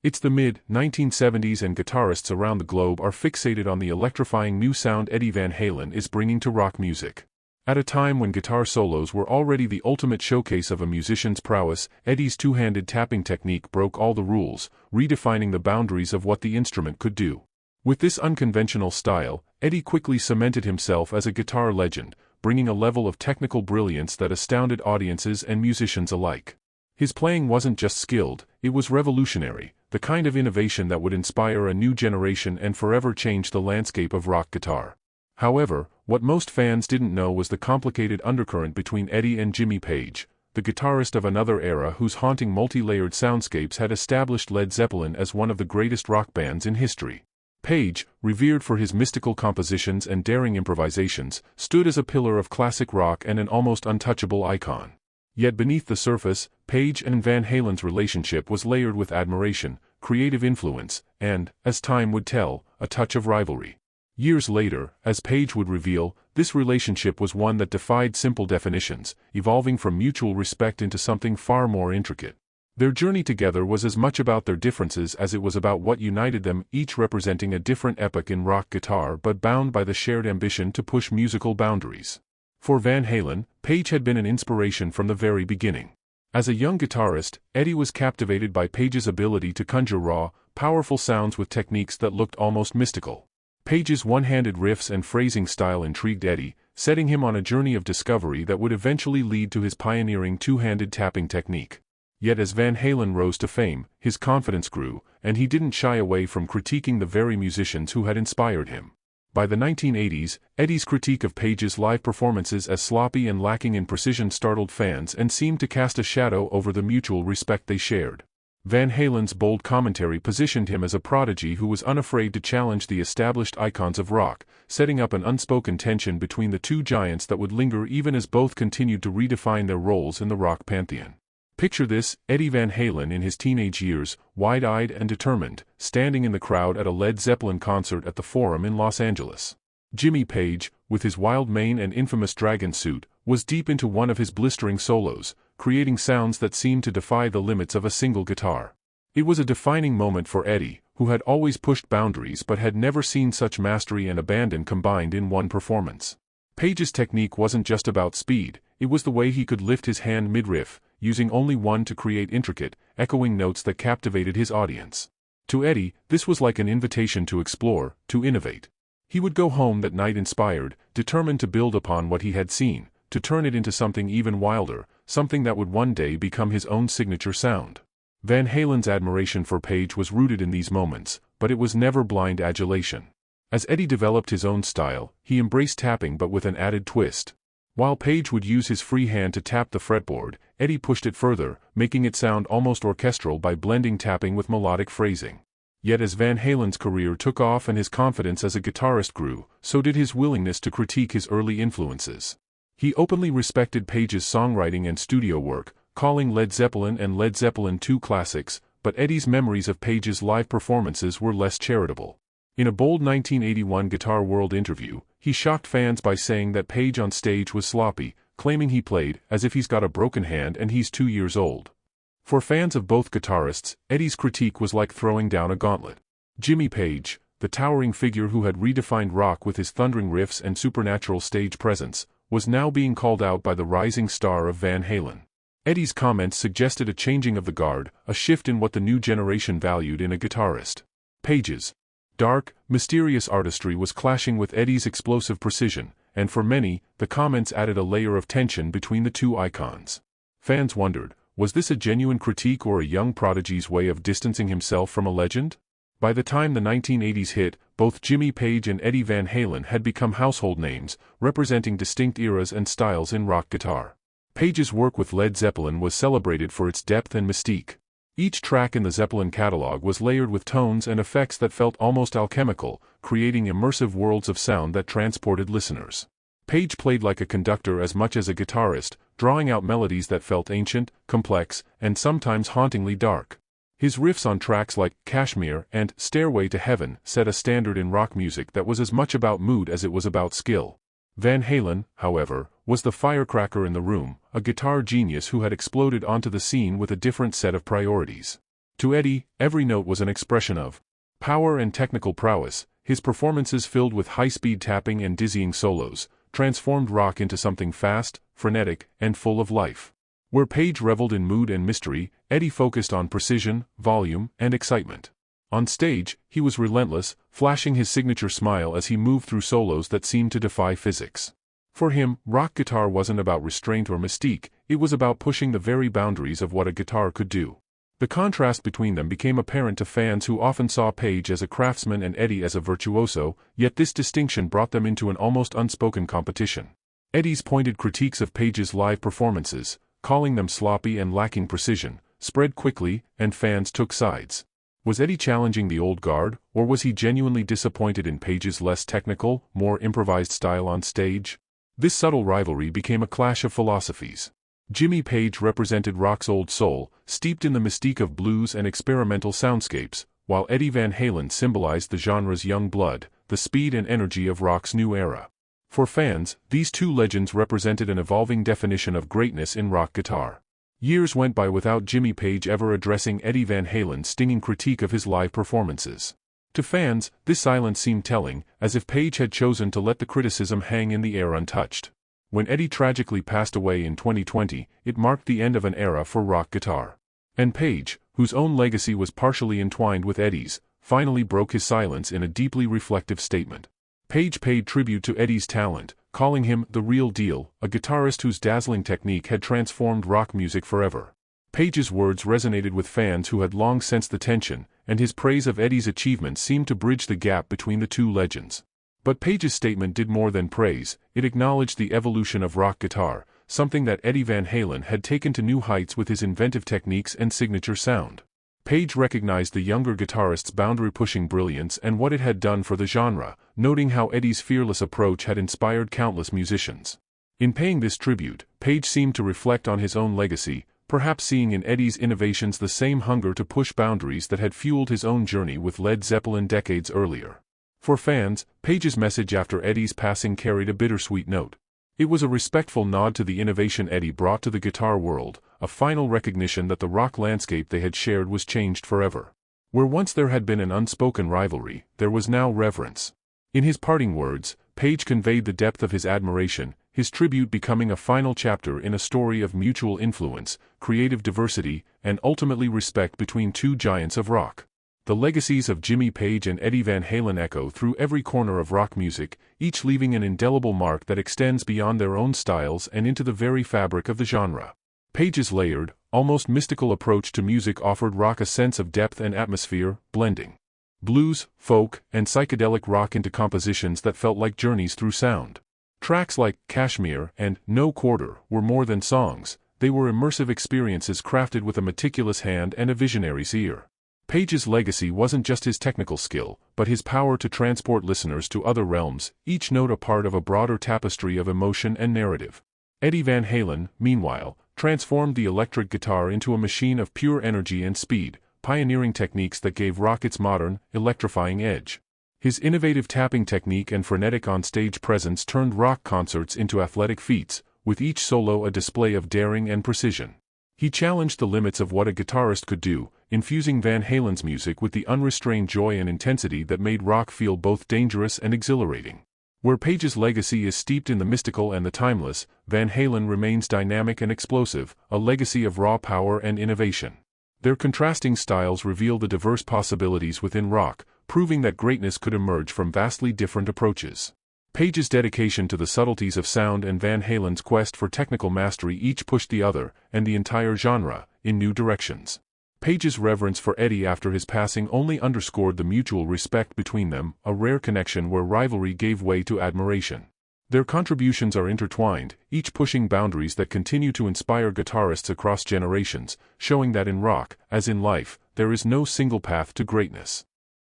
It's the mid-1970s and guitarists around the globe are fixated on the electrifying new sound Eddie Van Halen is bringing to rock music. At a time when guitar solos were already the ultimate showcase of a musician's prowess, Eddie's two-handed tapping technique broke all the rules, redefining the boundaries of what the instrument could do. With this unconventional style, Eddie quickly cemented himself as a guitar legend, bringing a level of technical brilliance that astounded audiences and musicians alike. His playing wasn't just skilled, it was revolutionary, the kind of innovation that would inspire a new generation and forever change the landscape of rock guitar. However, what most fans didn't know was the complicated undercurrent between Eddie and Jimmy Page, the guitarist of another era whose haunting multi-layered soundscapes had established Led Zeppelin as one of the greatest rock bands in history. Page, revered for his mystical compositions and daring improvisations, stood as a pillar of classic rock and an almost untouchable icon. Yet beneath the surface, Page and Van Halen's relationship was layered with admiration, creative influence, and, as time would tell, a touch of rivalry. Years later, as Page would reveal, this relationship was one that defied simple definitions, evolving from mutual respect into something far more intricate. Their journey together was as much about their differences as it was about what united them, each representing a different epoch in rock guitar but bound by the shared ambition to push musical boundaries. For Van Halen, Page had been an inspiration from the very beginning. As a young guitarist, Eddie was captivated by Page's ability to conjure raw, powerful sounds with techniques that looked almost mystical. Page's one-handed riffs and phrasing style intrigued Eddie, setting him on a journey of discovery that would eventually lead to his pioneering two-handed tapping technique. Yet as Van Halen rose to fame, his confidence grew, and he didn't shy away from critiquing the very musicians who had inspired him. By the 1980s, Eddie's critique of Page's live performances as sloppy and lacking in precision startled fans and seemed to cast a shadow over the mutual respect they shared. Van Halen's bold commentary positioned him as a prodigy who was unafraid to challenge the established icons of rock, setting up an unspoken tension between the two giants that would linger even as both continued to redefine their roles in the rock pantheon. Picture this, Eddie Van Halen in his teenage years, wide-eyed and determined, standing in the crowd at a Led Zeppelin concert at the Forum in Los Angeles. Jimmy Page, with his wild mane and infamous dragon suit, was deep into one of his blistering solos, creating sounds that seemed to defy the limits of a single guitar. It was a defining moment for Eddie, who had always pushed boundaries but had never seen such mastery and abandon combined in one performance. Page's technique wasn't just about speed, it was the way he could lift his hand mid-riff, using only one to create intricate, echoing notes that captivated his audience. To Eddie, this was like an invitation to explore, to innovate. He would go home that night inspired, determined to build upon what he had seen, to turn it into something even wilder, something that would one day become his own signature sound. Van Halen's admiration for Page was rooted in these moments, but it was never blind adulation. As Eddie developed his own style, he embraced tapping but with an added twist. While Page would use his free hand to tap the fretboard, Eddie pushed it further, making it sound almost orchestral by blending tapping with melodic phrasing. Yet as Van Halen's career took off and his confidence as a guitarist grew, so did his willingness to critique his early influences. He openly respected Page's songwriting and studio work, calling Led Zeppelin and Led Zeppelin II classics, but Eddie's memories of Page's live performances were less charitable. In a bold 1981 Guitar World interview, he shocked fans by saying that Page on stage was sloppy, claiming he played as if he's got a broken hand and he's 2 years old. For fans of both guitarists, Eddie's critique was like throwing down a gauntlet. Jimmy Page, the towering figure who had redefined rock with his thundering riffs and supernatural stage presence, was now being called out by the rising star of Van Halen. Eddie's comments suggested a changing of the guard, a shift in what the new generation valued in a guitarist. Page's dark, mysterious artistry was clashing with Eddie's explosive precision, and for many, the comments added a layer of tension between the two icons. Fans wondered, was this a genuine critique or a young prodigy's way of distancing himself from a legend? By the time the 1980s hit, both Jimmy Page and Eddie Van Halen had become household names, representing distinct eras and styles in rock guitar. Page's work with Led Zeppelin was celebrated for its depth and mystique. Each track in the Zeppelin catalog was layered with tones and effects that felt almost alchemical, creating immersive worlds of sound that transported listeners. Page played like a conductor as much as a guitarist, drawing out melodies that felt ancient, complex, and sometimes hauntingly dark. His riffs on tracks like Kashmir and Stairway to Heaven set a standard in rock music that was as much about mood as it was about skill. Van Halen, however, was the firecracker in the room, a guitar genius who had exploded onto the scene with a different set of priorities. To Eddie, every note was an expression of power and technical prowess. His performances, filled with high-speed tapping and dizzying solos, transformed rock into something fast, frenetic, and full of life. Where Page reveled in mood and mystery, Eddie focused on precision, volume, and excitement. On stage, he was relentless, flashing his signature smile as he moved through solos that seemed to defy physics. For him, rock guitar wasn't about restraint or mystique, it was about pushing the very boundaries of what a guitar could do. The contrast between them became apparent to fans who often saw Page as a craftsman and Eddie as a virtuoso, yet this distinction brought them into an almost unspoken competition. Eddie's pointed critiques of Page's live performances, calling them sloppy and lacking precision, spread quickly, and fans took sides. Was Eddie challenging the old guard, or was he genuinely disappointed in Page's less technical, more improvised style on stage? This subtle rivalry became a clash of philosophies. Jimmy Page represented rock's old soul, steeped in the mystique of blues and experimental soundscapes, while Eddie Van Halen symbolized the genre's young blood, the speed and energy of rock's new era. For fans, these two legends represented an evolving definition of greatness in rock guitar. Years went by without Jimmy Page ever addressing Eddie Van Halen's stinging critique of his live performances. To fans, this silence seemed telling, as if Page had chosen to let the criticism hang in the air untouched. When Eddie tragically passed away in 2020, it marked the end of an era for rock guitar. And Page, whose own legacy was partially entwined with Eddie's, finally broke his silence in a deeply reflective statement. Page paid tribute to Eddie's talent, calling him the real deal, a guitarist whose dazzling technique had transformed rock music forever. Page's words resonated with fans who had long sensed the tension, and his praise of Eddie's achievements seemed to bridge the gap between the two legends. But Page's statement did more than praise, it acknowledged the evolution of rock guitar, something that Eddie Van Halen had taken to new heights with his inventive techniques and signature sound. Page recognized the younger guitarist's boundary-pushing brilliance and what it had done for the genre, noting how Eddie's fearless approach had inspired countless musicians. In paying this tribute, Page seemed to reflect on his own legacy, perhaps seeing in Eddie's innovations the same hunger to push boundaries that had fueled his own journey with Led Zeppelin decades earlier. For fans, Page's message after Eddie's passing carried a bittersweet note. It was a respectful nod to the innovation Eddie brought to the guitar world, a final recognition that the rock landscape they had shared was changed forever. Where once there had been an unspoken rivalry, there was now reverence. In his parting words, Page conveyed the depth of his admiration, his tribute becoming a final chapter in a story of mutual influence, creative diversity, and ultimately respect between two giants of rock. The legacies of Jimmy Page and Eddie Van Halen echo through every corner of rock music, each leaving an indelible mark that extends beyond their own styles and into the very fabric of the genre. Page's layered, almost mystical approach to music offered rock a sense of depth and atmosphere, blending blues, folk, and psychedelic rock into compositions that felt like journeys through sound. Tracks like Kashmir and No Quarter were more than songs, they were immersive experiences crafted with a meticulous hand and a visionary's ear. Page's legacy wasn't just his technical skill, but his power to transport listeners to other realms, each note a part of a broader tapestry of emotion and narrative. Eddie Van Halen, meanwhile, transformed the electric guitar into a machine of pure energy and speed, pioneering techniques that gave rock its modern, electrifying edge. His innovative tapping technique and frenetic on-stage presence turned rock concerts into athletic feats, with each solo a display of daring and precision. He challenged the limits of what a guitarist could do, infusing Van Halen's music with the unrestrained joy and intensity that made rock feel both dangerous and exhilarating. Where Page's legacy is steeped in the mystical and the timeless, Van Halen remains dynamic and explosive, a legacy of raw power and innovation. Their contrasting styles reveal the diverse possibilities within rock, proving that greatness could emerge from vastly different approaches. Page's dedication to the subtleties of sound and Van Halen's quest for technical mastery each pushed the other, and the entire genre, in new directions. Page's reverence for Eddie after his passing only underscored the mutual respect between them, a rare connection where rivalry gave way to admiration. Their contributions are intertwined, each pushing boundaries that continue to inspire guitarists across generations, showing that in rock, as in life, there is no single path to greatness.